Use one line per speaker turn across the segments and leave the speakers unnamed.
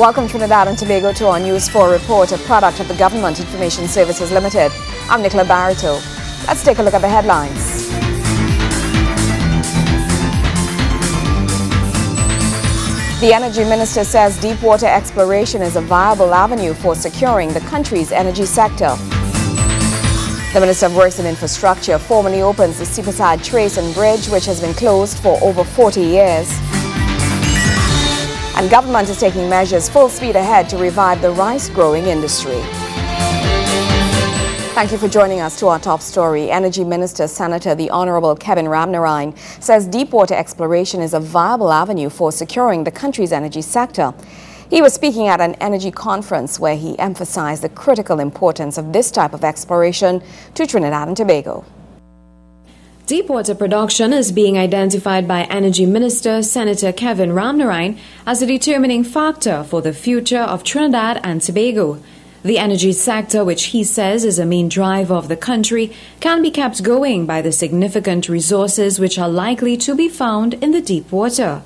Welcome Trinidad and Tobago to our News 4 report, a product of the Government Information Services Limited. I'm Nicola Barreto. Let's take a look at the headlines. The Energy Minister says deep water exploration is a viable avenue for securing the country's energy sector. The Minister of Works and Infrastructure formally opens the Seabacitracin Bridge, which has been closed for over 40 years. And government is taking measures full speed ahead to revive the rice-growing industry. Thank you for joining us to our top story. Energy Minister Senator the Honorable Kevin Ramnarine says deepwater exploration is a viable avenue for securing the country's energy sector. He was speaking at an energy conference where he emphasized the critical importance of this type of exploration to Trinidad and Tobago.
Deepwater production is being identified by Energy Minister Senator Kevin Ramnarine as a determining factor for the future of Trinidad and Tobago. The energy sector, which he says is a main driver of the country, can be kept going by the significant resources which are likely to be found in the deep water.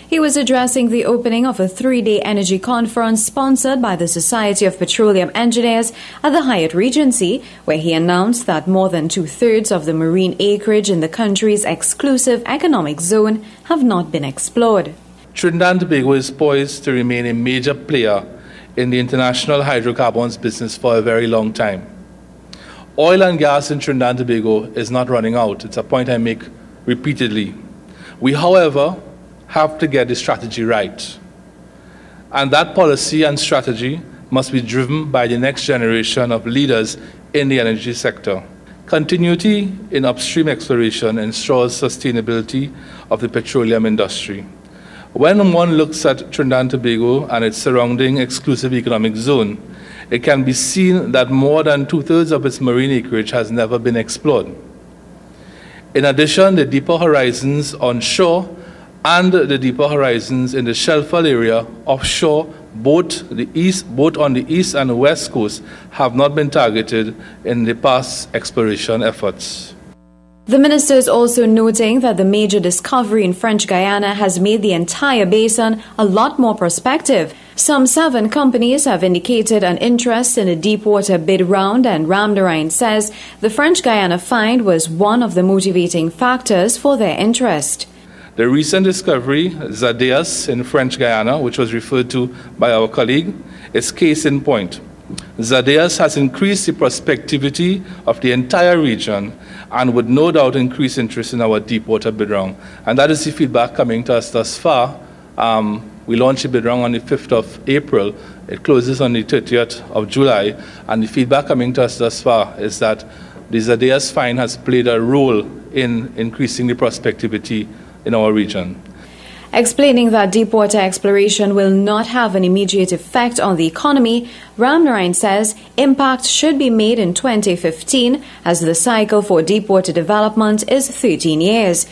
He was addressing the opening of a 3-day energy conference sponsored by the Society of Petroleum Engineers at the Hyatt Regency, where he announced that more than 2/3 of the marine acreage in the country's exclusive economic zone have not been explored.
Trinidad and Tobago is poised to remain a major player in the international hydrocarbons business for a very long time. Oil and gas in Trinidad and Tobago is not running out. It's a point I make repeatedly. We, however, have to get the strategy right. And that policy and strategy must be driven by the next generation of leaders in the energy sector. Continuity in upstream exploration ensures sustainability of the petroleum industry. When one looks at Trinidad and Tobago and its surrounding exclusive economic zone, it can be seen that more than 2/3 of its marine acreage has never been explored. In addition, the deeper horizons onshore and the deeper horizons in the shelfal area offshore, both on the east and west coast, have not been targeted in the past exploration efforts.
The minister is also noting that the major discovery in French Guiana has made the entire basin a lot more prospective. Some 7 companies have indicated an interest in a deepwater bid round, and Ramnarine says the French Guiana find was one of the motivating factors for their interest.
The recent discovery, Zadeas in French Guiana, which was referred to by our colleague, is case in point. Zadeas has increased the prospectivity of the entire region and would no doubt increase interest in our deepwater bid round. And that is the feedback coming to us thus far. We launched the bid round on the 5th of April. It closes on the 30th of July. And the feedback coming to us thus far is that the Zadeas find has played a role in increasing the prospectivity in our region.
Explaining that deepwater exploration will not have an immediate effect on the economy, Ramnarine says impact should be made in 2015 as the cycle for deepwater development is 13 years.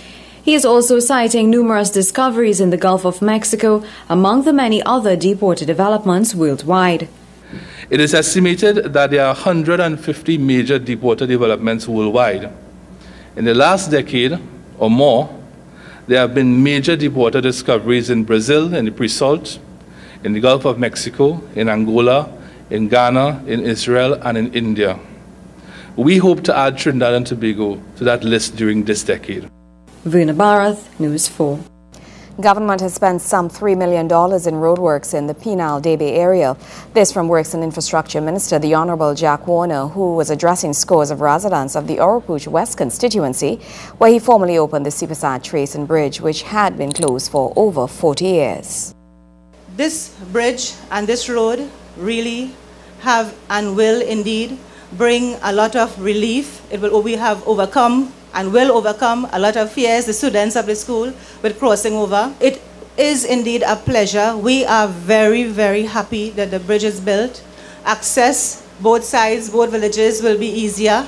He is also citing numerous discoveries in the Gulf of Mexico, among the many other deepwater developments worldwide.
It is estimated that there are 150 major deepwater developments worldwide. In the last decade or more, there have been major deepwater discoveries in Brazil, in the pre-salt, in the Gulf of Mexico, in Angola, in Ghana, in Israel, and in India. We hope to add Trinidad and Tobago to that list during this decade.
Verna Barath, News 4.
Government has spent some $3 million in roadworks in the Penal-Debe area. This from Works and Infrastructure Minister the Honorable Jack Warner, who was addressing scores of residents of the Oropouche West constituency, where he formally opened the Seabacitracin Bridge, which had been closed for over 40 years.
This bridge and this road really have and will indeed bring a lot of relief. We have overcome and will overcome a lot of fears the students of the school with crossing over. It is indeed a pleasure. We are very, very happy that the bridge is built. Access, both sides, both villages will be easier.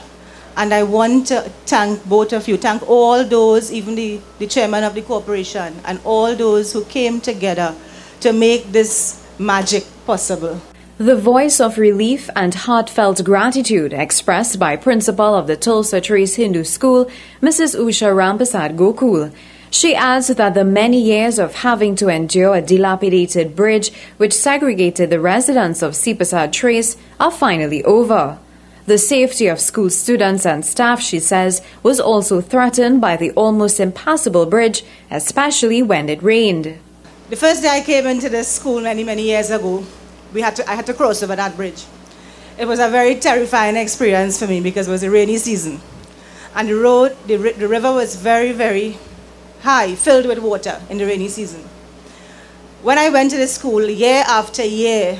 And I want to thank both of you, thank all those, even the chairman of the corporation, and all those who came together to make this magic possible.
The voice of relief and heartfelt gratitude expressed by principal of the Tulsa Trace Hindu School, Mrs. Usha Rampasad Gokul. She adds that the many years of having to endure a dilapidated bridge which segregated the residents of Seabacitracin are finally over. The safety of school students and staff, she says, was also threatened by the almost impassable bridge, especially when it rained.
The first day I came into this school many years ago, I had to cross over that bridge. It was a very terrifying experience for me because it was a rainy season. And the river was very high, filled with water in the rainy season. When I went to the school year after year,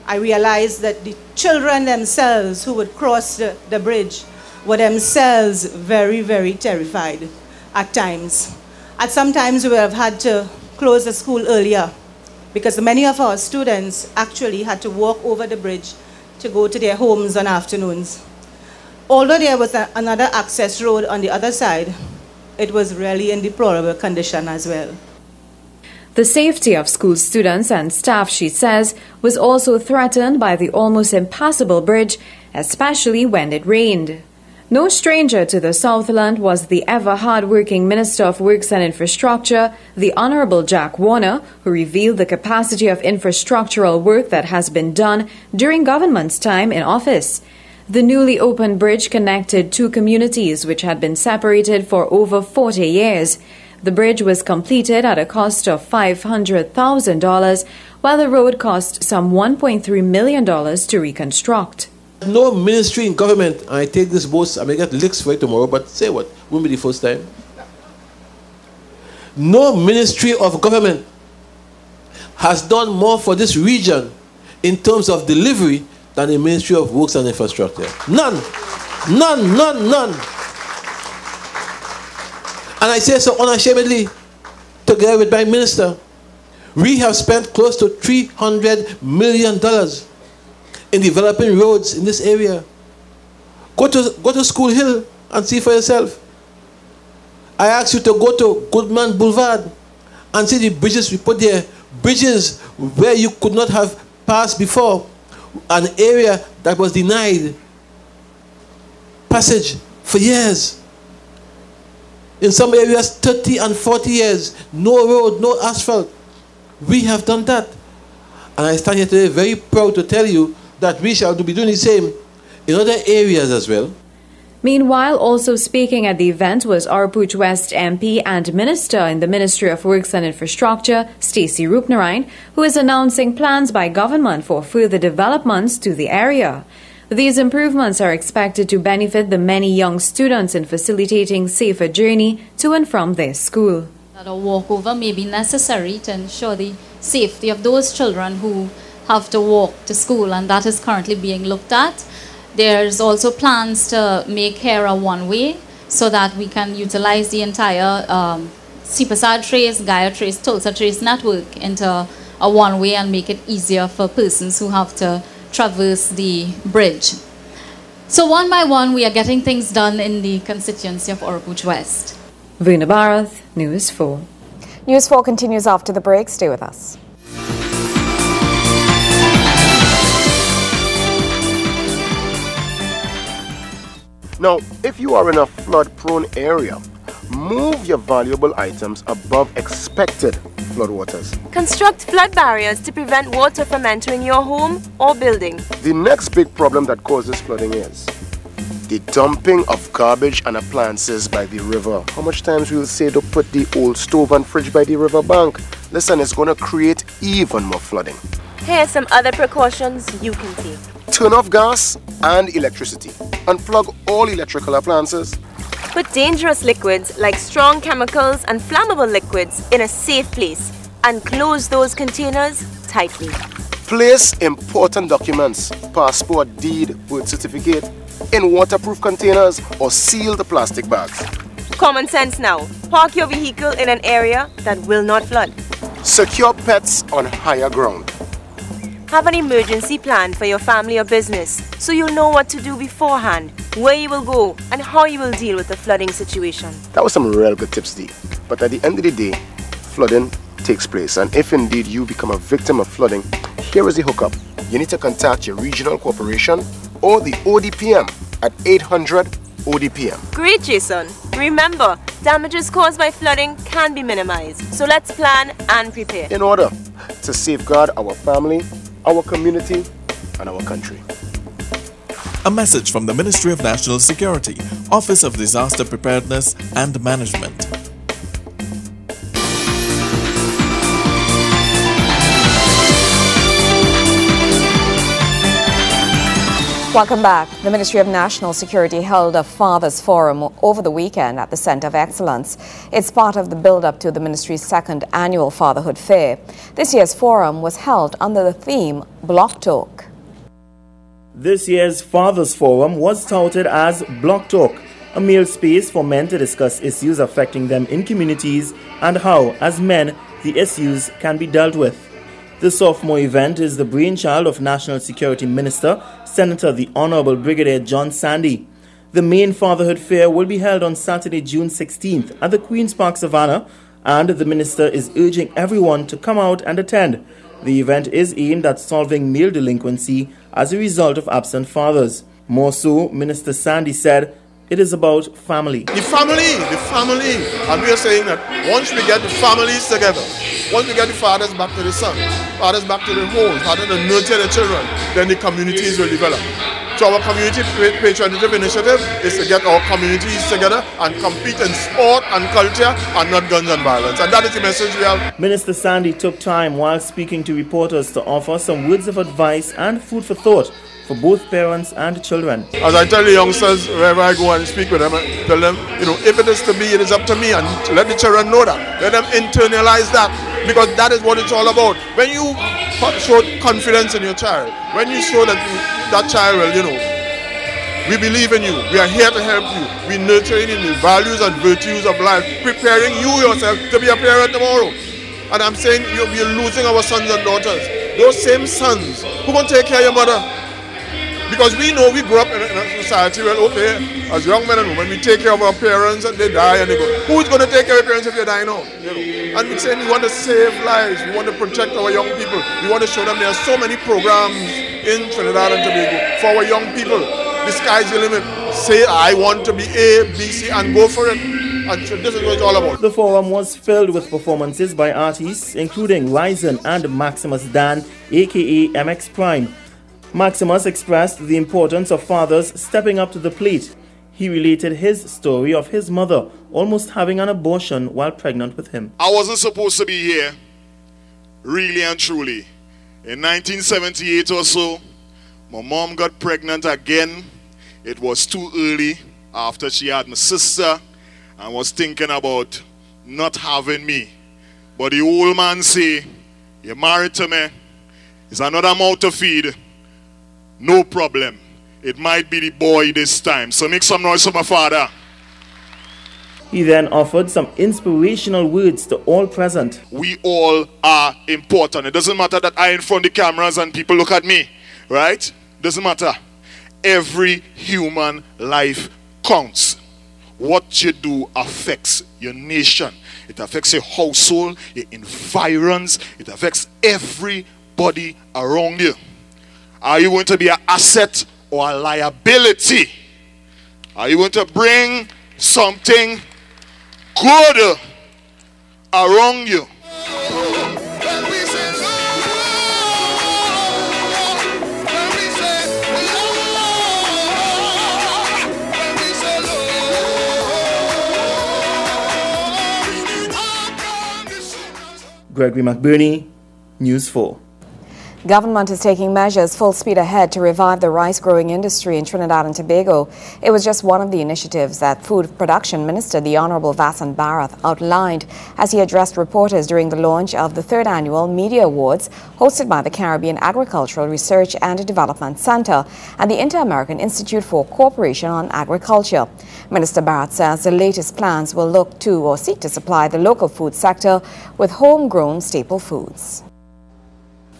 I realized that the children themselves who would cross the bridge were themselves very terrified at times. At some times we would have had to close the school earlier because many of our students actually had to walk over the bridge to go to their homes on afternoons. Although there was another access road on the other side, it was really in deplorable condition as well.
The safety of school students and staff, she says, was also threatened by the almost impassable bridge, especially when it rained. No stranger to the Southland was the ever hard-working Minister of Works and Infrastructure, the Honourable Jack Warner, who revealed the capacity of infrastructural work that has been done during government's time in office. The newly opened bridge connected two communities which had been separated for over 40 years. The bridge was completed at a cost of $500,000, while the road cost some $1.3 million to reconstruct.
No ministry in government, and I take this boast, I may get licks for it tomorrow, but say what? Won't be the first time. No ministry of government has done more for this region in terms of delivery than the Ministry of Works and Infrastructure. None. And I say so unashamedly, together with my minister, we have spent close to $300 million in developing roads in this area. Go to School Hill and see for yourself. I ask you to go to Goodman Boulevard and see the bridges we put there. Bridges where you could not have passed before. An area that was denied passage for years. In some areas, 30 and 40 years, no road, no asphalt. We have done that. And I stand here today very proud to tell you that we shall be doing the same in other areas as well.
Meanwhile, also speaking at the event was Oropouche West MP and Minister in the Ministry of Works and Infrastructure, Stacey Roopnarine, who is announcing plans by government for further developments to the area. These improvements are expected to benefit the many young students in facilitating safer journey to and from their school.
That a walkover may be necessary to ensure the safety of those children who have to walk to school, and that is currently being looked at. There's also plans to make here a one-way so that we can utilize the entire Seabacitracin, Gaya-Trace, Tulsa-Trace network into a one-way and make it easier for persons who have to traverse the bridge. So one by one, we are getting things done in the constituency of Oropouche West.
Veena Bharath, News 4.
News 4 continues after the break. Stay with us.
Now, if you are in a flood-prone area, move your valuable items above expected floodwaters.
Construct flood barriers to prevent water from entering your home or building.
The next big problem that causes flooding is the dumping of garbage and appliances by the river. How much times we'll say to put the old stove and fridge by the river bank? Listen, it's going to create even more flooding.
Here are some other precautions you can take.
Turn off gas and electricity. Unplug all electrical appliances.
Put dangerous liquids like strong chemicals and flammable liquids in a safe place and close those containers tightly.
Place important documents, passport, deed, birth certificate, in waterproof containers or sealed plastic bags.
Common sense now. Park your vehicle in an area that will not flood.
Secure pets on higher ground.
Have an emergency plan for your family or business so you'll know what to do beforehand, where you will go, and how you will deal with the flooding situation.
That was some real good tips, Dee. But at the end of the day, flooding takes place. And if indeed you become a victim of flooding, here is the hookup. You need to contact your regional corporation or the ODPM at 800 ODPM.
Great, Jason. Remember, Damages caused by flooding can be minimized, so let's plan and prepare.
In order to safeguard our family, our community, and our country.
A message from the Ministry of National Security, Office of Disaster Preparedness and Management.
Welcome back. The Ministry of National Security held a Fathers Forum over the weekend at the Centre of Excellence. It's part of the build-up to the ministry's second annual Fatherhood Fair. This year's forum was held under the theme Block Talk.
This year's Fathers Forum was touted as Block Talk, a meal space for men to discuss issues affecting them in communities and how, as men, the issues can be dealt with. The sophomore event is the brainchild of National Security Minister, Senator the Honorable Brigadier John Sandy. The main Fatherhood Fair will be held on Saturday, June 16th at the Queen's Park Savannah, and the Minister is urging everyone to come out and attend. The event is aimed at solving male delinquency as a result of absent fathers. More so, Minister Sandy said, it is about family.
The family, and we are saying that once we get the families together, once we get the fathers back to the sons, fathers back to the homes, fathers to nurture the children, then the communities will develop. So our community patriotic initiative is to get our communities together and compete in sport and culture and not guns and violence. And that is the message we have.
Minister Sandy took time while speaking to reporters to offer some words of advice and food for thought for both parents and children.
As I tell the youngsters wherever I go and speak with them, I tell them, if it is to be, it is up to me, and let the children know that. Let them internalize that, because that is what it's all about. When you show confidence in your child, when you show that that child will, we believe in you, we are here to help you, we nurturing in the values and virtues of life, preparing you yourself to be a parent tomorrow. And I'm saying we are losing our sons and daughters. Those same sons who going to take care of your mother. Because we know we grew up in a society where, okay, as young men and women, we take care of our parents and they die and they go. Who's going to take care of your parents if they die now? And we're saying we want to save lives, we want to protect our young people, we want to show them there are so many programs in Trinidad and Tobago for our young people. The sky's the limit. Say, I want to be A, B, C, and go for it. And so this is what it's all about.
The forum was filled with performances by artists, including Ryzen and Maximus Dan, aka MX Prime. Maximus expressed the importance of fathers stepping up to the plate. He related his story of his mother almost having an abortion while pregnant with him.
I wasn't supposed to be here, really and truly. In 1978 or so, my mom got pregnant again. It was too early after she had my sister and was thinking about not having me. But the old man say, you're married to me, it's another mouth to feed. No problem. It might be the boy this time. So make some noise for my father.
He then offered some inspirational words to all present.
We all are important. It doesn't matter that I in front of the cameras and people look at me. Right? Doesn't matter. Every human life counts. What you do affects your nation. It affects your household, your environs. It affects everybody around you. Are you going to be an asset or a liability? Are you going to bring something good around you?
Gregory McBurney, News 4.
Government is taking measures full speed ahead to revive the rice growing industry in Trinidad and Tobago. It was just one of the initiatives that Food Production Minister, the Honorable Vasant Bharat, outlined as he addressed reporters during the launch of the 3rd Annual Media Awards hosted by the Caribbean Agricultural Research and Development Center and the Inter-American Institute for Cooperation on Agriculture. Minister Bharat says the latest plans will look to or seek to supply the local food sector with homegrown staple foods.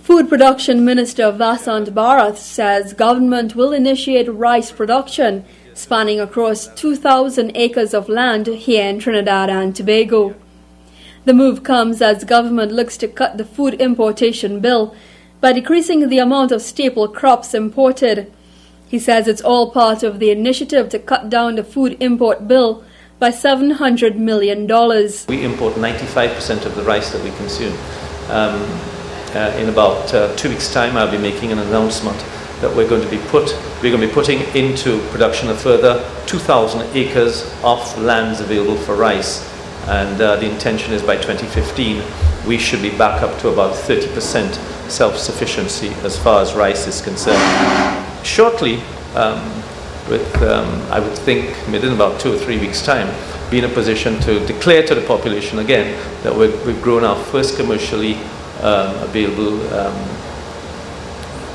Food Production Minister Vasant Bharat says government will initiate rice production spanning across 2,000 acres of land here in Trinidad and Tobago. The move comes as government looks to cut the food importation bill by decreasing the amount of staple crops imported. He says it's all part of the initiative to cut down the food import bill by $700 million.
We import 95% of the rice that we consume. In about 2 weeks' time, I'll be making an announcement that we're going to be putting into production a further 2,000 acres of lands available for rice, and the intention is by 2015 we should be back up to about 30% self-sufficiency as far as rice is concerned. Shortly, I would think within about 2 or 3 weeks' time, be in a position to declare to the population again that we've grown our first commercially available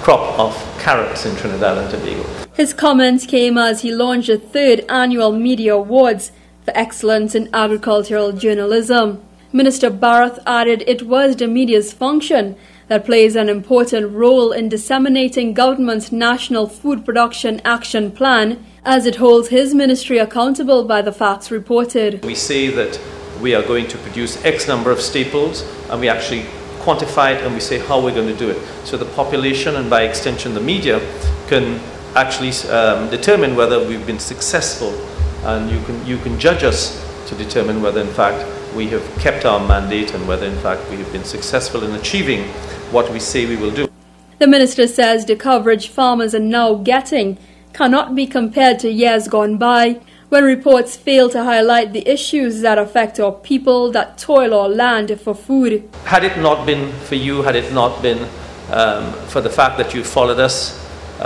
crop of carrots in Trinidad and Tobago.
His comments came as he launched the 3rd Annual Media Awards for Excellence in Agricultural Journalism. Minister Barath added it was the media's function that plays an important role in disseminating government's National Food Production Action Plan, as it holds his ministry accountable by the facts reported.
We say that we are going to produce X number of staples, and we actually quantify it and we say how we're going to do it. So the population, and by extension the media, can actually determine whether we've been successful, and you can judge us to determine whether in fact we have kept our mandate and whether in fact we have been successful in achieving what we say we will do.
The minister says the coverage farmers are now getting cannot be compared to years gone by, when reports fail to highlight the issues that affect our people that toil our land for food.
Had it not been for you, had it not been for the fact that you followed us,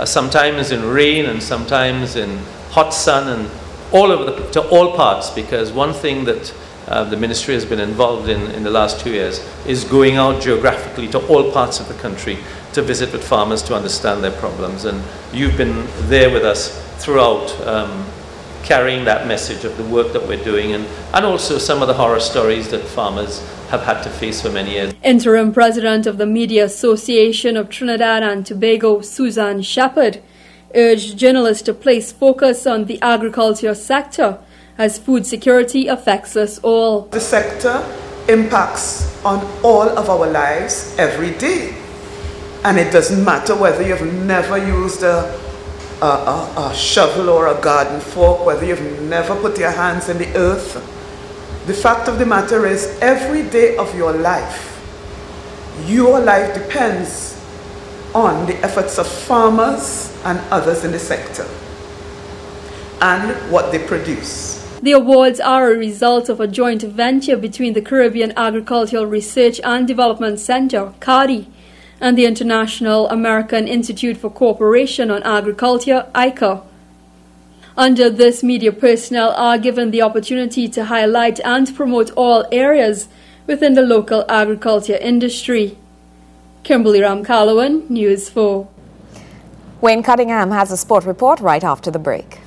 sometimes in rain and sometimes in hot sun and all over to all parts, because one thing that the ministry has been involved in the last 2 years is going out geographically to all parts of the country to visit with farmers to understand their problems, and you've been there with us throughout, carrying that message of the work that we're doing, and also some of the horror stories that farmers have had to face for many years.
Interim President of the Media Association of Trinidad and Tobago, Susan Shepherd, urged journalists to place focus on the agriculture sector, as food security affects us all.
The sector impacts on all of our lives every day, and it doesn't matter whether you've never used a shovel or a garden fork, whether you've never put your hands in the earth. The fact of the matter is, every day of your life depends on the efforts of farmers and others in the sector and what they produce.
The awards are a result of a joint venture between the Caribbean Agricultural Research and Development Center, CARDI, and the International American Institute for Cooperation on Agriculture, ICA. Under this, media personnel are given the opportunity to highlight and promote all areas within the local agriculture industry. Kimberly Ram-Calloway, News 4.
Wayne Cunningham has a sport report right after the break.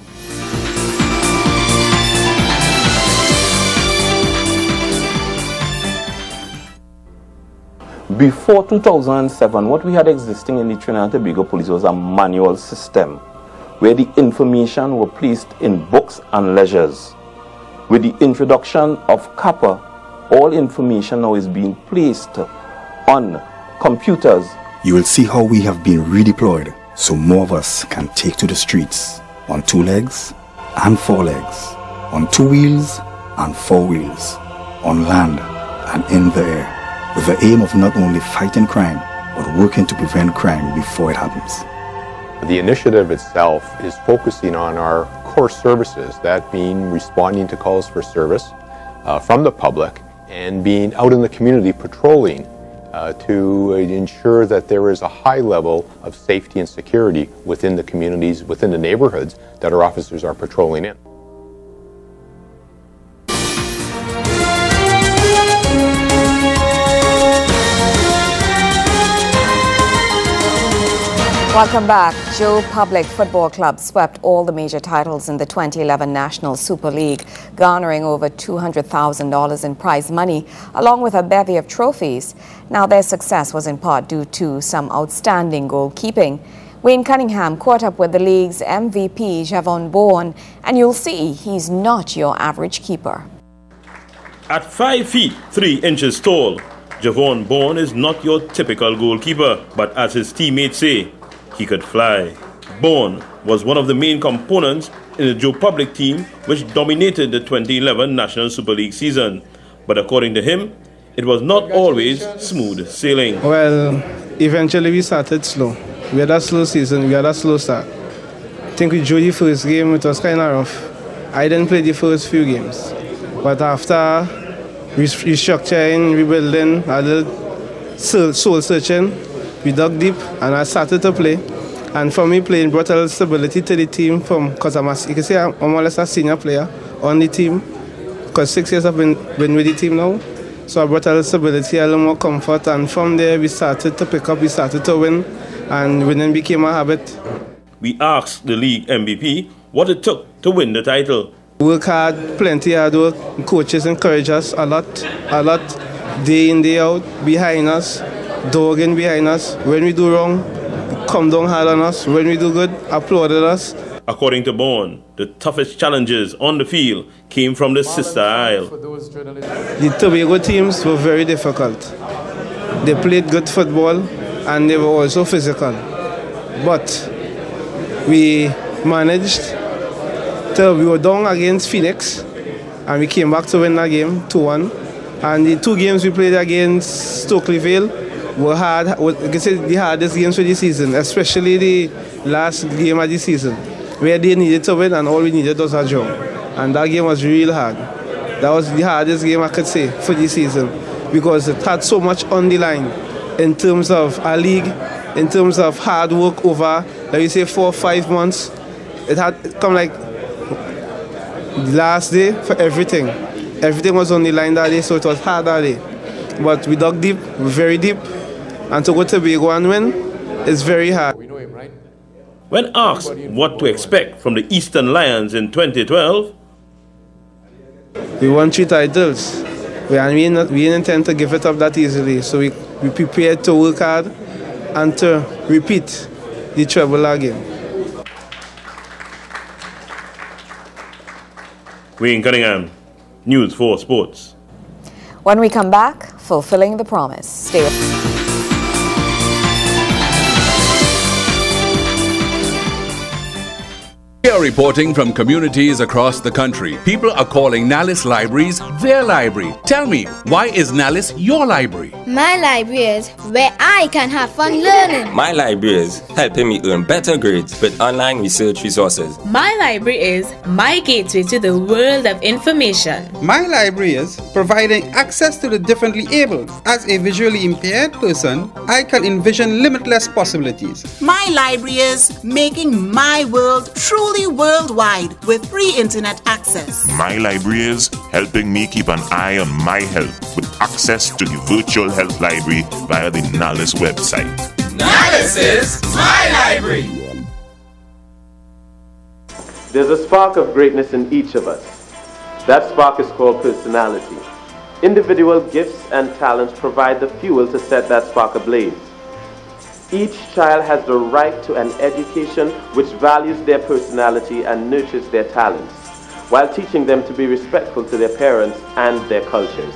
Before 2007, what we had existing in the Trinidad and Tobago Police was a manual system where the information were placed in books and ledgers. With the introduction of CAPA, all information now is being placed on computers.
You will see how we have been redeployed so more of us can take to the streets on 2 legs and 4 legs, on 2 wheels and 4 wheels, on land and in the air, with the aim of not only fighting crime, but working to prevent crime before it happens.
The initiative itself is focusing on our core services, that being responding to calls for service from the public and being out in the community patrolling to ensure that there is a high level of safety and security within the communities, within the neighborhoods that our officers are patrolling in.
Welcome back. Joe Public Football Club swept all the major titles in the 2011 National Super League, garnering over $200,000 in prize money, along with a bevy of trophies. Now, their success was in part due to some outstanding goalkeeping. Wayne Cunningham caught up with the league's MVP, Javon Bourne, and you'll see he's not your average keeper.
At 5 feet 3 inches tall, Javon Bourne is not your typical goalkeeper, but as his teammates say, he could fly. Bourne was one of the main components in the Joe Public team, which dominated the 2011 National Super League season. But according to him, it was not always smooth sailing.
Well, eventually we started slow. We had a slow season, we had a slow start. I think we drew the first game, it was kind of rough. I didn't play the first few games. But after restructuring, rebuilding, a little soul searching, we dug deep and I started to play. And for me, playing brought a little stability to the team because you can say I'm more or less a senior player on the team. Because 6 years I've been with the team now. So I brought a little stability, a little more comfort. And from there, we started to pick up, we started to win. And winning became a habit.
We asked the league MVP what it took to win the title.
Work hard, plenty hard work. Coaches encourage us a lot, day in, day out, behind us, dogging behind us. When we do wrong, come down hard on us. When we do good, applauded us.
According to Bourne, the toughest challenges on the field came from the Sister Isle.
The Tobago teams were very difficult. They played good football and they were also physical. But we managed. We were down against Phoenix and we came back to win that game 2-1. And the 2 games we played against Stokely Vale were hard, you can say the hardest games for the season, especially the last game of the season, where they needed to win and all we needed was a draw. And that game was real hard. That was the hardest game I could say for the season because it had so much on the line in terms of our league, in terms of hard work over, like you say, 4 or 5 months. It had come like the last day for everything. Everything was on the line that day, so it was hard that day. But we dug deep, very deep, and to go to Tobago and win is very hard.
When asked what to expect from the Eastern Lions in 2012,
we won 3 titles. We didn't intend to give it up that easily, so we prepared to work hard and to repeat the treble again.
Wayne Cunningham, News 4 Sports.
When we come back, fulfilling the promise. Stay with us.
We are reporting from communities across the country. People are calling Nalis Libraries their library. Tell me, why is Nalis your library?
My library is where I can have fun learning.
My library is helping me earn better grades with online research resources.
My library is my gateway to the world of information.
My library is providing access to the differently abled. As a visually impaired person, I can envision limitless possibilities.
My library is making my world truly worldwide with free internet access.
My library is helping me keep an eye on my health with access to the virtual health library via the Nalis website.
Nalis is my library.
There's a spark of greatness in each of us. That spark is called personality. Individual gifts and talents provide the fuel to set that spark ablaze. Each child has the right to an education which values their personality and nurtures their talents, while teaching them to be respectful to their parents and their cultures.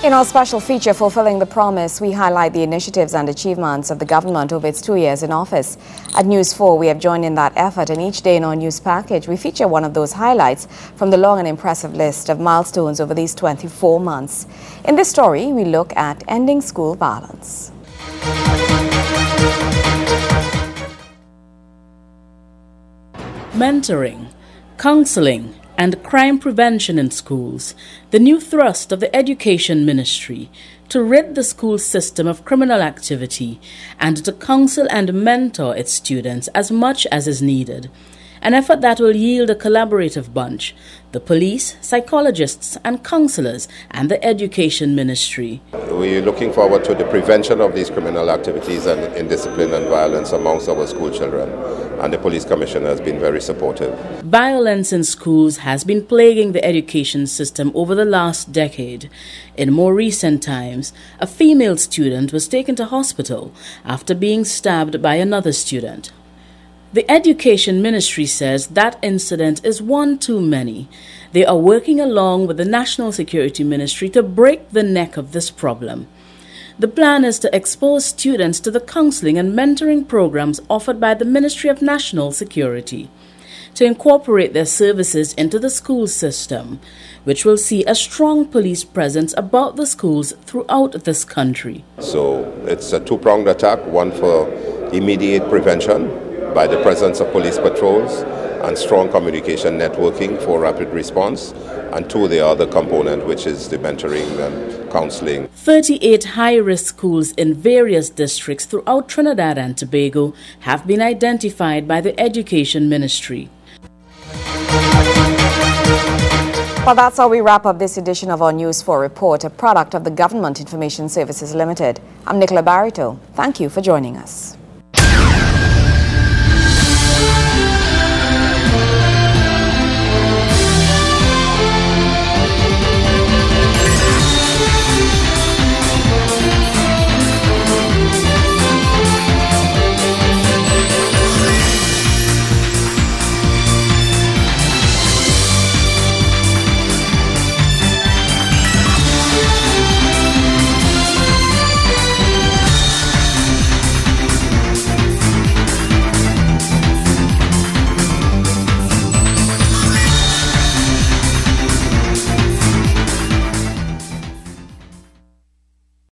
In our special feature, Fulfilling the Promise, we highlight the initiatives and achievements of the government over its 2 years in office. At News 4, we have joined in that effort, and each day in our news package, we feature one of those highlights from the long and impressive list of milestones over these 24 months. In this story, we look at ending school violence.
Mentoring, counseling, and crime prevention in schools, the new thrust of the Education Ministry to rid the school system of criminal activity and to counsel and mentor its students as much as is needed. an effort that will yield a collaborative bunch: the police, psychologists and counselors, and the education ministry.
We're looking forward to the prevention of these criminal activities and indiscipline and violence amongst our school children, and the police commissioner has been very supportive.
Violence in schools has been plaguing the education system over the last decade. In more recent times, a female student was taken to hospital after being stabbed by another student. The Education Ministry says that incident is one too many. They are working along with the National Security Ministry to break the neck of this problem. The plan is to expose students to the counseling and mentoring programs offered by the Ministry of National Security, to incorporate their services into the school system, which will see a strong police presence about the schools throughout this country.
So it's a two-pronged attack, one for immediate prevention by the presence of police patrols and strong communication networking for rapid response, and two, the other component, which is the mentoring and counseling.
38 high-risk schools in various districts throughout Trinidad and Tobago have been identified by the Education Ministry.
Well, that's how we wrap up this edition of our News 4 report, a product of the Government Information Services Limited. I'm Nicola Barito. Thank you for joining us.